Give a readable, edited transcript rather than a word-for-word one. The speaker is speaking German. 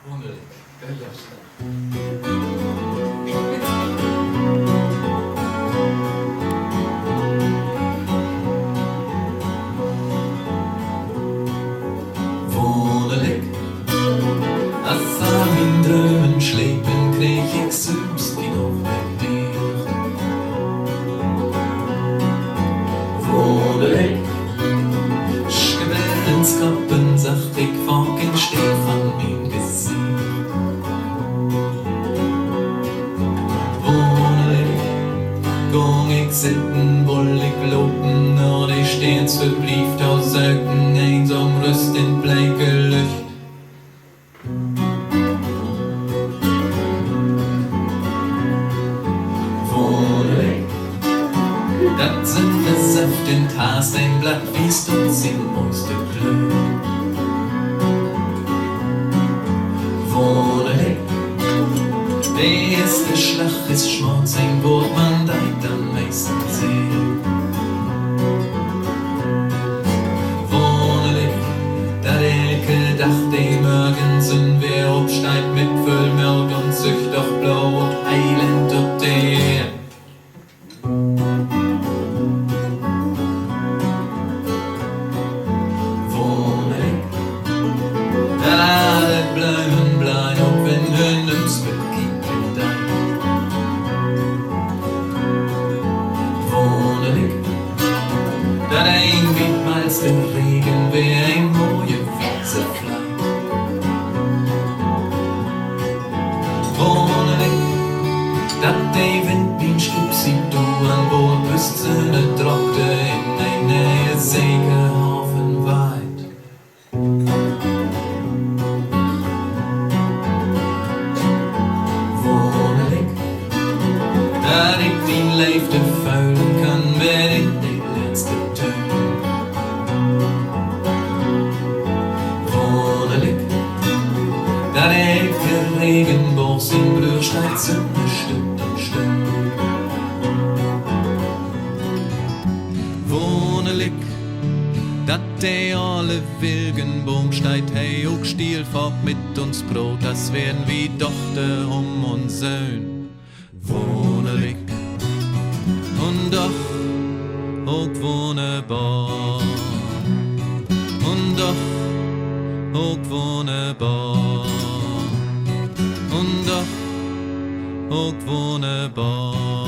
WUNNERLIK, jasne. WUNNERLIK, als an meinen Träumen schläfen, krieg ich selbst genug mit dir. WUNNERLIK, Schgebell ins Kappen, sagt ich, fucking steht von meinem Gesicht. WUNNERLIK, gang ich sitten, woll ich lopen, nur die stehens verblieft aus Söken, einsam rüst in bleike Lücht. WUNNERLIK, dat sind de Saft in Taas, ein Blatt wiest uns in Muster Glück. WUNNERLIK, die erste Schlacht ist Schmutz, ein Wort man deit am meisten sehen. WUNNERLIK, dat elke Dach, die morgen sind wir aufsteigt mit Füllmilch und Sücht doch Blut, eilend ob der. WUNNERLIK, dat alle bleiben blein, ob wenn Hündens begibt in dein. WUNNERLIk, dat ein wie malst im Regen, wie ein moje Wiese fliegt. WUNNERLIk, dat die Wind bin schub sie du an Bord, bist ne Trockte in ein Nähe Segelhafen weit. WUNNERLIk, dat ich die Leifte feulen kann, wer in die letzte Töne. WUNNERLIk, dat elke Regenboog sin Brüch steigt Sünde Stück an Stück. WUNNERLIk, dat der alle Wilgenboom steigt, hey, auch Stiel fort mit uns Brot, das werden wie Tochter und Söhn. WUNNERLIk, und doch auch wunderbar, und doch auch wunderbar, und doch auch wunderbar.